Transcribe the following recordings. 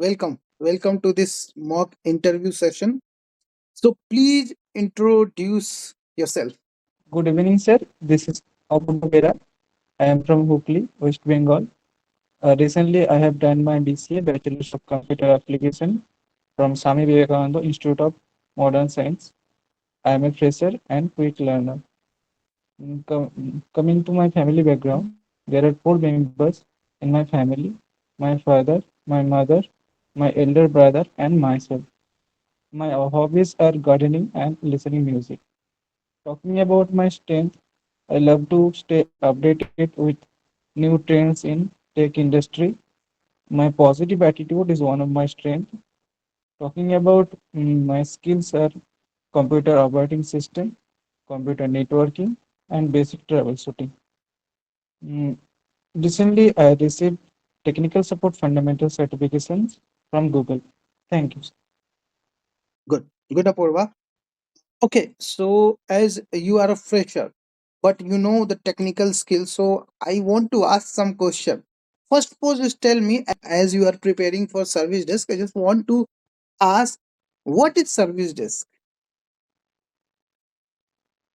Welcome to this mock interview session. So please introduce yourself. Good evening, sir. This is Apurva Bera. I am from Hooghly, West Bengal. Recently, I have done my BCA, Bachelor's of Computer Application, from Swami Vivekananda Institute of Modern Science. I am a fresher and quick learner. Coming to my family background, there are four members in my family: my father, my mother, my elder brother, and myself. My hobbies are gardening and listening music. Talking about my strength, I love to stay updated with new trends in tech industry. My positive attitude is one of my strengths. Talking about my skills are computer operating system, computer networking, and basic troubleshooting. Mm, Recently, I received technical support fundamental certifications from Google. Thank you. Good, Apurva. Okay, so as you are a fresher, but you know the technical skills, so I want to ask some question. First, suppose just tell me, as you are preparing for service desk, I just want to ask, what is service desk?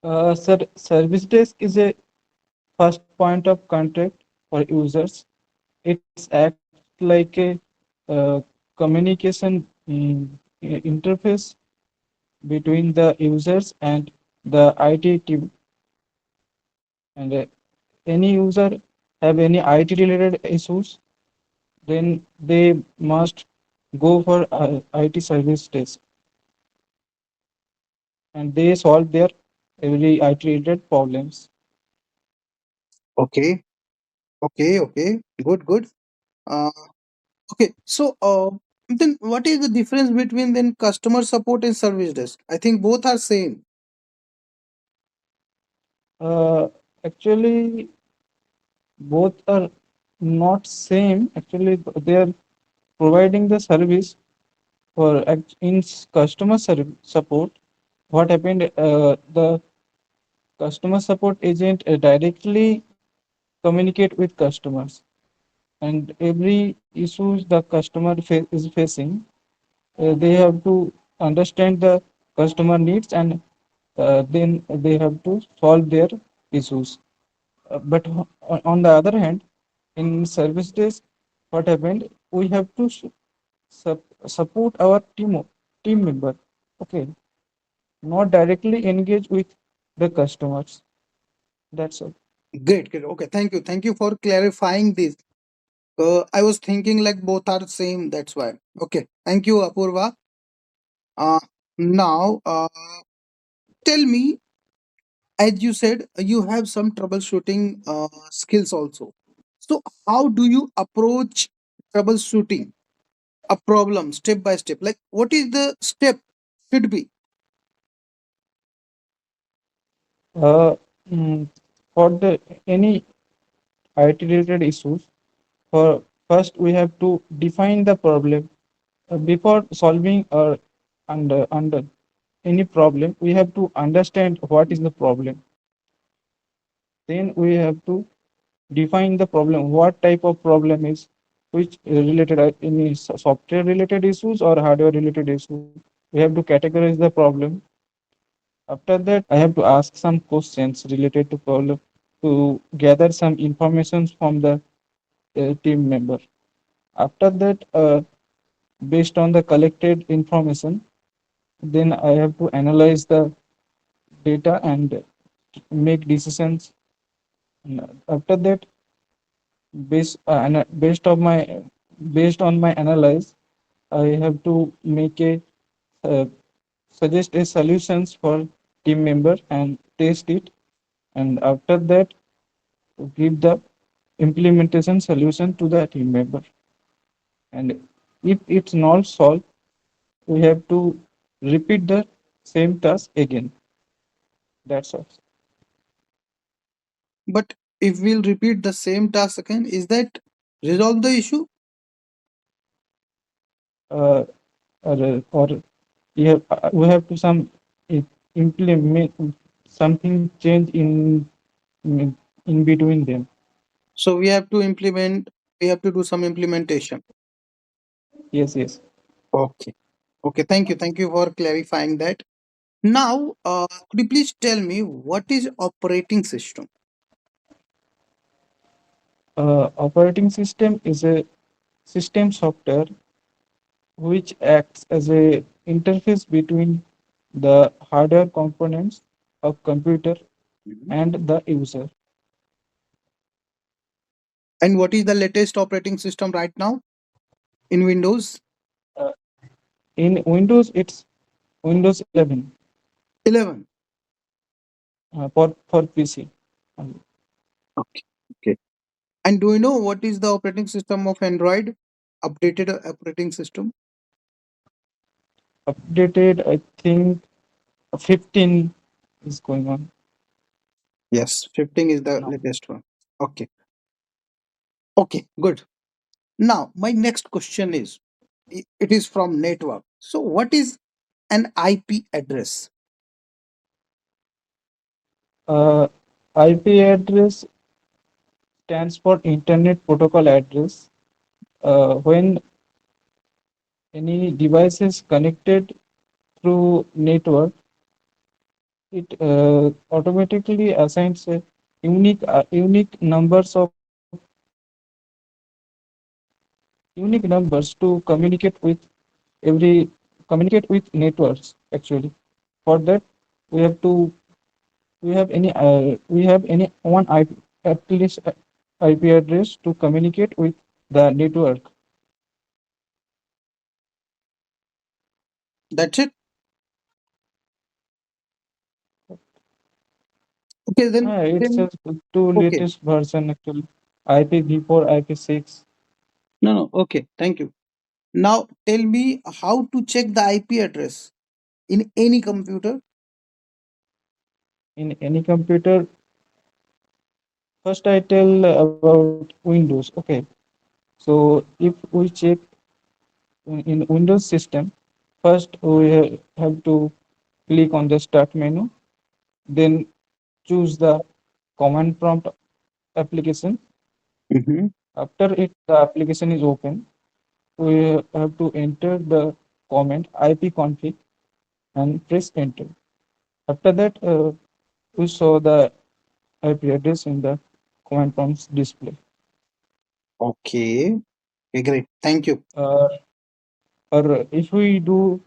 Sir, Service Desk is a first point of contact for users. It acts like a uh, communication interface between the users and the IT team. And any user have any IT related issues, then they must go for IT service desk, and they solve their every IT related problems. Okay, okay, good. Uh, okay, so then what is the difference between then customer support and service desk? I think both are same. Uh, Actually, both are not same. Actually, they are providing the service for customer support. What happened? The customer support agent directly communicate with customers, and every issues the customer is facing, they have to understand the customer needs, and then they have to solve their issues. But on the other hand, in service desk, what happened? We have to support our team member. Okay, not directly engage with the customers. That's all. Great. Okay, thank you for clarifying this. I was thinking like both are same. That's why. Okay, thank you, Apurva. Uh, now, tell me, as you said, you have some troubleshooting skills also. So, how do you approach troubleshooting a problem step by step? Like, what is the step should be? Uh, mm, for the any IT related issues, for first we have to define the problem. Before solving or under any problem, we have to understand what is the problem. Then we have to define the problem, what type of problem is, which related any software related issues or hardware related issues. We have to categorize the problem. After that, I have to ask some questions related to problem to gather some information from the team member. After that, based on the collected information, then I have to analyze the data and make decisions. And after that, based on my analyze, I have to make a uh, suggest a solutions for team member and test it. And after that, give the implementation solution to the team member. And if it's not solved, we have to repeat the same task again. That's all. But if we'll repeat the same task again, is that resolve the issue? Uh, or we have to some implement something change in between them. So we have to implement. We have to do some implementation. Yes, yes. Okay. Okay. Thank you for clarifying that. Now, could you please tell me what is operating system? Operating system is a system software which acts as a interface between the hardware components of computer Mhm. and the user. And what is the latest operating system right now in Windows Uh, in Windows, it's Windows 11 11? for PC. Um, Okay. Okay. And do you know what is the operating system of Android? Updated operating system? Updated, I think 15 is going on Yes, 15 is the now. latest one. Okay. Okay, good. Now, my next question is it is from network. So, what is an IP address? Uh, IP address stands for Internet Protocol Address. When any device is connected through network, it automatically assigns a unique numbers of unique numbers to communicate with every communicate with networks actually. For that, we have to we have any one IP, at least IP address to communicate with the network. That's it. Okay, It's then just two okay. latest version actually. IPv4, IP6. No, no. Okay, thank you. Now, tell me how to check the IP address in any computer. In any computer. First, I tell about Windows. Okay, so if we check in Windows system, first we have to click on the Start menu, then choose the command prompt application. Mm-hmm. After it, the application is open. We have to enter the command ipconfig and press enter. After that, we saw the IP address in the command prompts display. Okay. Okay, great. Thank you. Uh, or if we do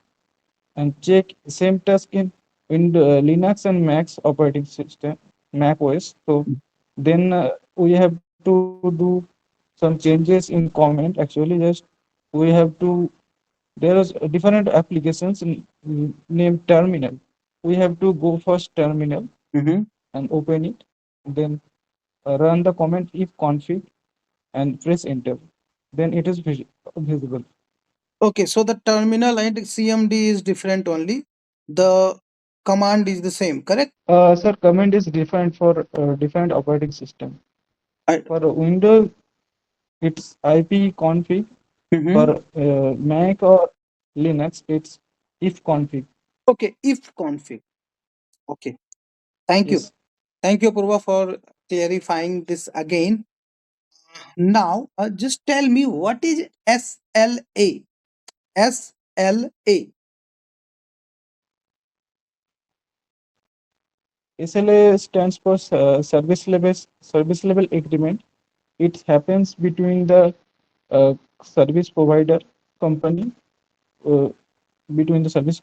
and check same task in the Linux and Mac operating system, Mac OS. So then we have to do some changes in comment. Actually, just we have to there is different applications named terminal. We have to go first terminal Mm-hmm. and open it, then run the command if config and press enter. Then it is visible. Okay, so the terminal and CMD is different only. The command is the same, correct? Sir, command is different for different operating system. I, For Windows, it's ipconfig. mm-hmm. For Mac or Linux, it's if config. Okay, if config. Okay, thank you. Yes. Thank you, Purva, for clarifying this again. Now, just tell me what is SLA? SLA. SLA stands for service level agreement. It happens between the uh, service provider company, uh, between the service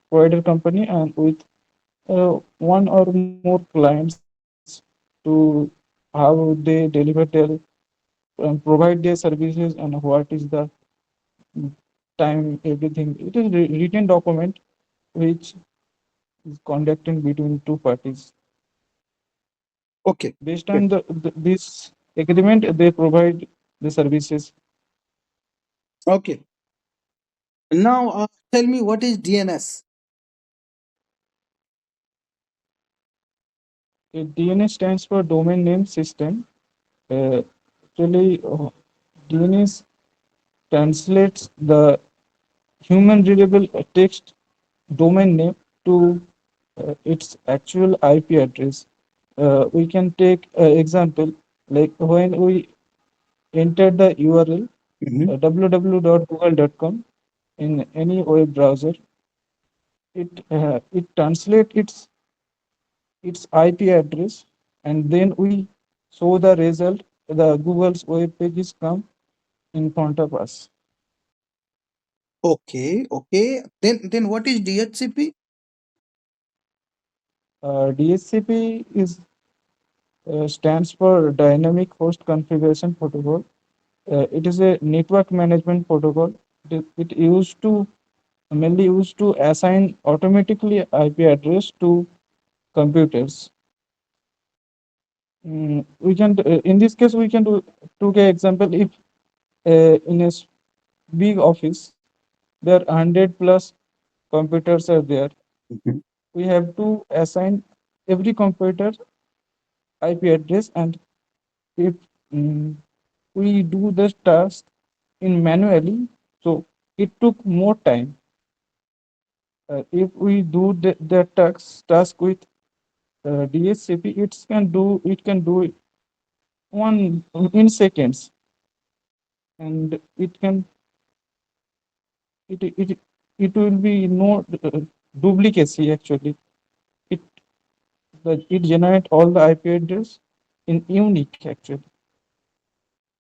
provider company and with one or more clients to how they deliver their provide their services and what is the time everything. It is written document which is conducted between two parties. Okay. Based Okay. on this agreement, they provide the services. Okay. Now, tell me what is DNS? DNS stands for domain name system. Actually, DNS translates the human readable text domain name to its actual IP address. We can take example like when we enter the URL. Mhm. www.google.com in any web browser. It translates its IP address, and then we show the result. The Google's web pages come in front of us. Okay, okay. Then what is DHCP? DHCP is stands for Dynamic Host Configuration Protocol. It is a network management protocol. It used to mainly used to assign automatically IP address to computers. We can in this case we can do take an example. If in a big office there are 100 plus computers are there, Mhm. we have to assign every computer IP address, and if mm, we do this task in manually, so it took more time. If we do the task with DHCP, it can do it one in seconds, and it it will be no duplicacy actually. It it generate all the IP address in unique actually.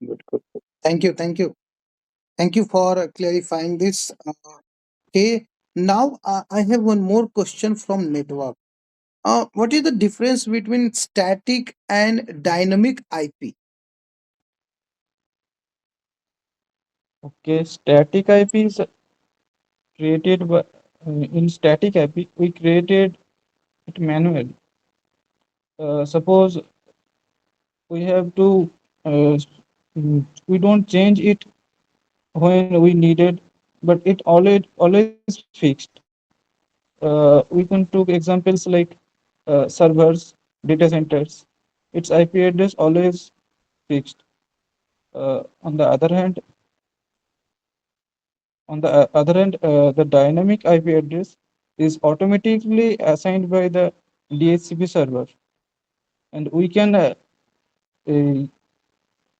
Good, good, good. Thank you, thank you. Thank you for clarifying this. Okay. Now I have one more question from network. What is the difference between static and dynamic IP? Okay, static IP is created by in static IP we created it manually. Suppose we have to we don't change it when we needed, but it always fixed. We can take examples like servers, data centers. Its IP address always fixed. On the other hand, the dynamic IP address is automatically assigned by the DHCP server, and we can uh,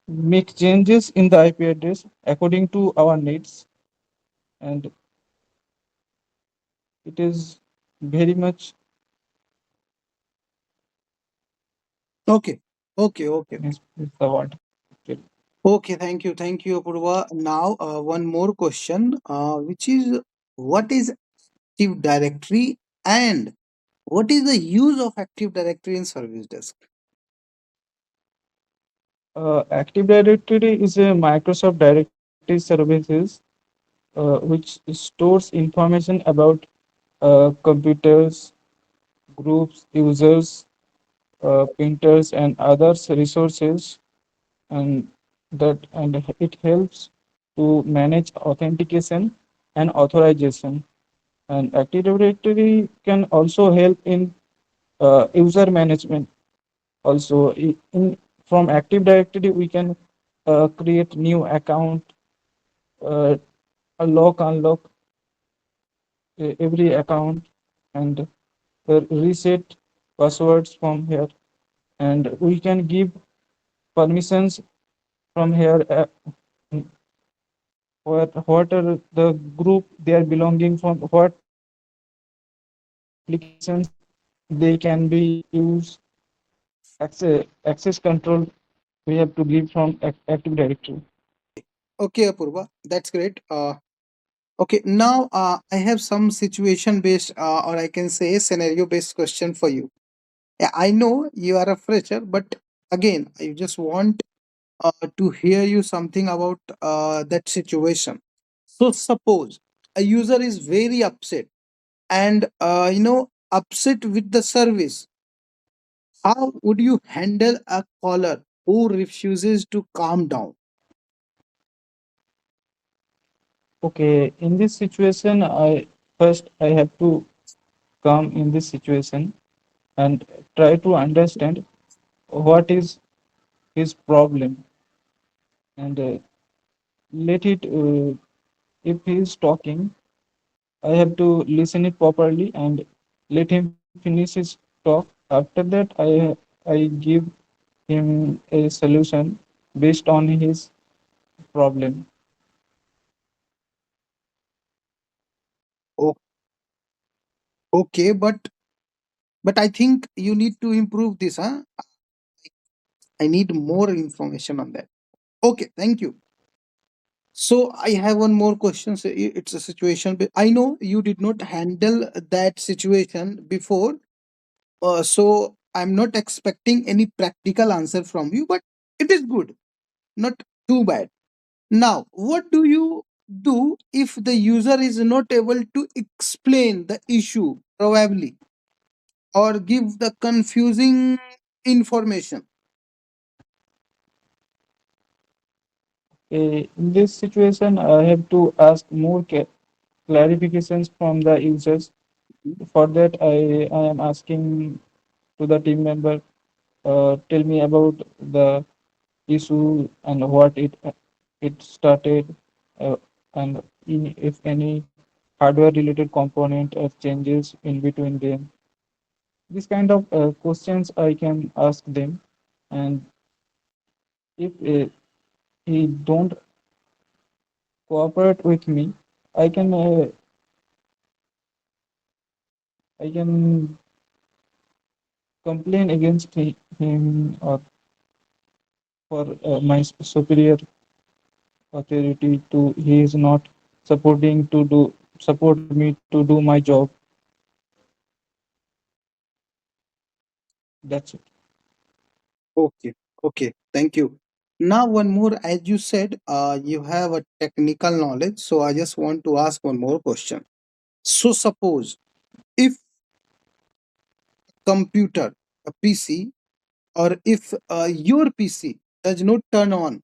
make changes in the IP address according to our needs, and it is very much Okay, okay, okay, is the word. okay. Thank you, Apurva. Now, one more question, which is what is Active Directory and what is the use of Active Directory in Service Desk? Active Directory is a Microsoft Directory Services which stores information about computers, groups, users, printers, and others resources, and and it helps to manage authentication and authorization. And Active Directory can also help in user management. Also, from Active Directory we can create new account, uh, unlock every account, and reset passwords from here, and we can give permissions from here, what are the group they are belonging from, what applications they can be used, access control we have to give from Active Directory. Okay, Apurva, that's great. Okay, now I have some situation based, or I can say scenario based question for you. Yeah, I know you are a fresher, but again, I just want to hear you something about that situation. So, suppose a user is very upset and upset with the service. How would you handle a caller who refuses to calm down? Okay, in this situation, I have to come in this situation and try to understand what is his problem, and let it if he is talking, I have to listen it properly and let him finish his talk. After that, I give him a solution based on his problem. O- okay, but I think you need to improve this, huh? I need more information on that. Okay, thank you. So I have one more question. So it's a situation. I know you did not handle that situation before, so I'm not expecting any practical answer from you. But it is good, not too bad. Now, what do you do if the user is not able to explain the issue, probably, or give the confusing information? In this situation, I have to ask more clarifications from the users. For that, I am asking to the team member, tell me about the issue and what it started, uh, and if any hardware related component or changes in between them. This kind of questions I can ask them, and if he don't cooperate with me, I can uh, I can complain against him or for my superior authority to he is not supporting to do support me to do my job. That's it. Okay, okay, thank you. Now, one more, as you said, you have a technical knowledge, so I just want to ask one more question. So, suppose if computer, a PC, or if your PC does not turn on,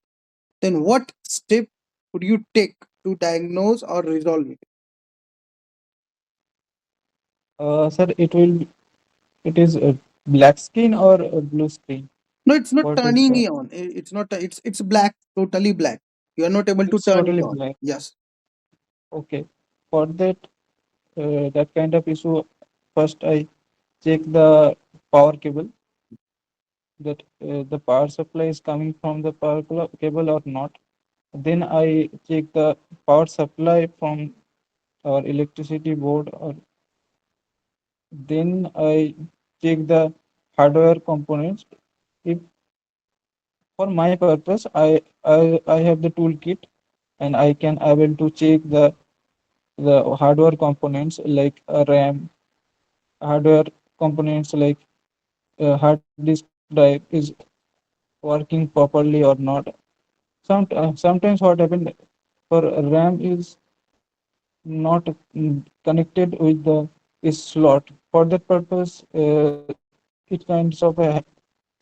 then what step would you take to diagnose or resolve it? Sir, it is a black screen or a blue screen. No, it's not What is turning the? on. It's not. It's black, totally black. You are not able to It's turn it totally on. black. Yes. Okay. For that kind of issue, first I check the power cable, that the power supply is coming from the cable or not. Then I check the power supply from our electricity board, or then I check the hardware components. If for my purpose, I have the toolkit, and I can able to check the hardware components like RAM, hardware components like hard disk drive is working properly or not. Sometimes what happen, for RAM is not connected with the is slot. For that purpose, it kinds of a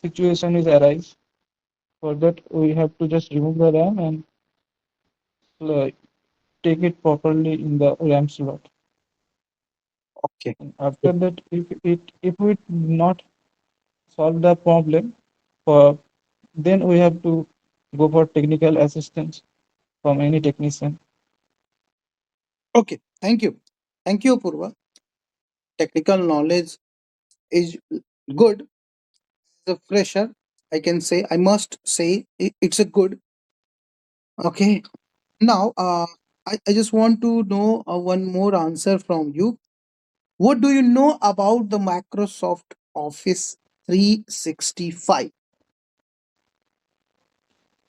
situation is arise. For that, we have to just remove the RAM and uh, take it properly in the RAM slot. Okay. And after that, if we not solve the problem, for then we have to go for technical assistance from any technician. Okay. Thank you. Thank you, Purva. Technical knowledge is good. As a fresher, I can say, I must say, it's a good. Okay. Now, I just want to know one more answer from you. What do you know about the Microsoft Office 365?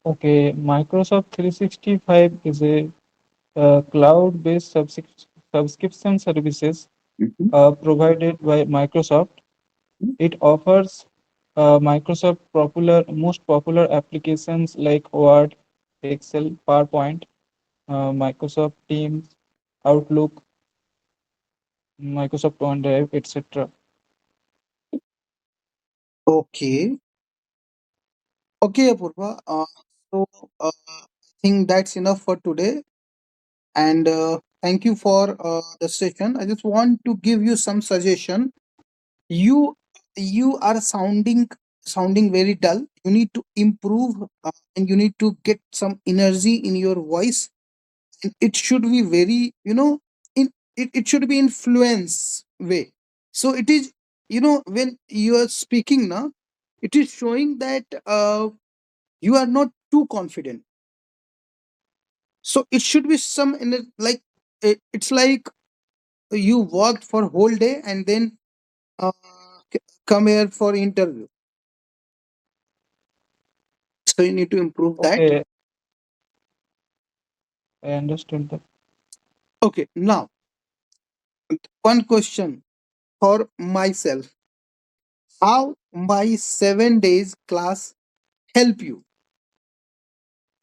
Okay, Microsoft 365 is a cloud-based subscription services Mhm. provided by Microsoft. It offers Microsoft most popular applications like Word, Excel, PowerPoint, Microsoft Teams, Outlook, Microsoft OneDrive, etc. Okay. Okay, Apurva. I think that's enough for today. And thank you for the session. I just want to give you some suggestion. You you are sounding very dull. You need to improve, and you need to get some energy in your voice. And it should be very, it should be influence way. So it is, when you are speaking now, it is showing that you are not too confident. So it should be some in it, like it's like you worked for whole day and then uh, come here for interview. So you need to improve that. Okay, I understood that. Okay, now one question for myself. How my 7 days class help you?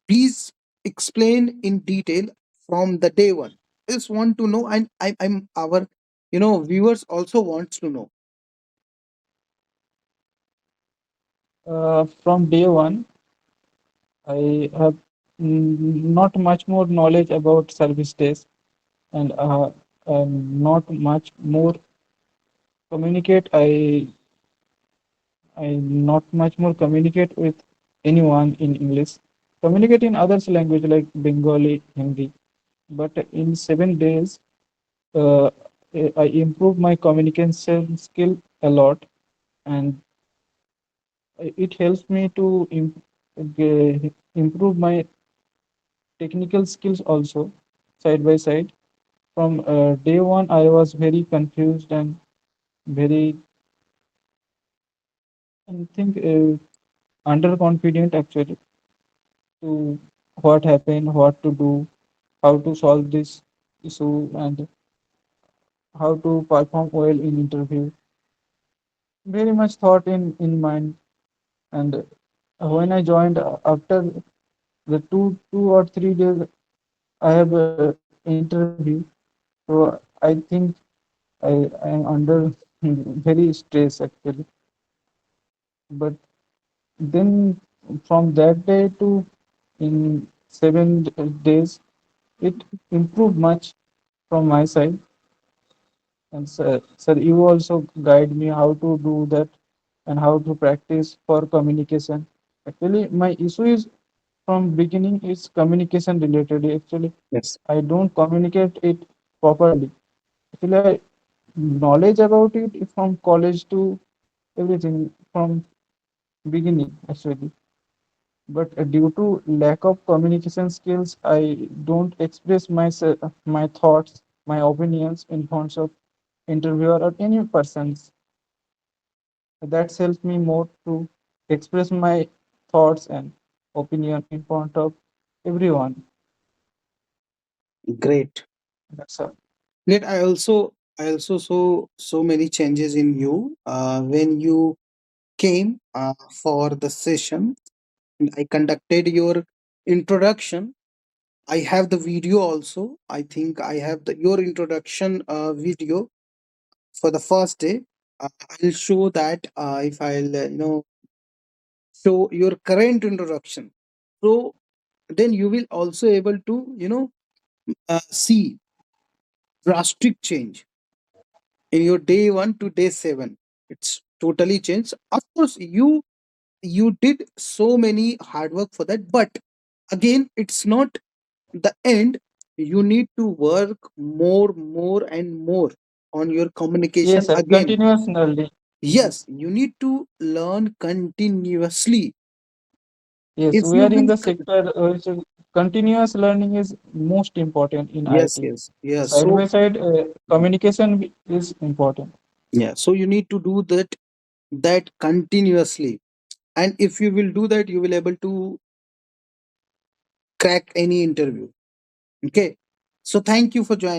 Please explain in detail from the day one. I just want to know, and I'm our viewers also wants to know. From day one, I have not much more knowledge about service desk and not much more communicate. I not much more communicate with anyone in English. Communicate in others language like Bengali, Hindi. But in 7 days, uh, I improve my communication skill a lot, and it helps me to improve my technical skills also side by side. From day one, I was very confused and very, I think, underconfident actually to what happened, what to do, how to solve this issue, and how to perform well in interview. Very much thought in mind. And when I joined after the 2 or 3 days, I have interview. So I think I am under very stress actually. But then from that day to in 7 days, it improved much from my side. And sir, you also guide me how to do that and how to practice for communication. Actually, my issue is from beginning is communication related. Actually, Yes. I don't communicate it properly. Actually, I knowledge about it from college to everything from beginning actually. But due to lack of communication skills, I don't express my thoughts, my opinions in front of interviewer or any persons. That's helped me more to express my thoughts and opinion in front of everyone. Great. That's all. Great. I also saw so many changes in you when you came for the session. And I conducted your introduction. I have the video also. I think I have your introduction video for the first day. I'll show that if I'll show your current introduction. So then you will also able to see drastic change in your day one to day seven. It's totally changed. Of course, you did so many hard work for that, but again, it's not the end. You need to work more and more on your communication Yes, sir. again. Continuous learning. Yes, Yes. you need to learn continuously. Yes, If we you are in will the sector which continuous learning is most important in yes, IT. yes, yes. Side So by side, communication is important. yeah, so you need to do that continuously. And if you will do that, you will able to crack any interview. Okay. So thank you for joining.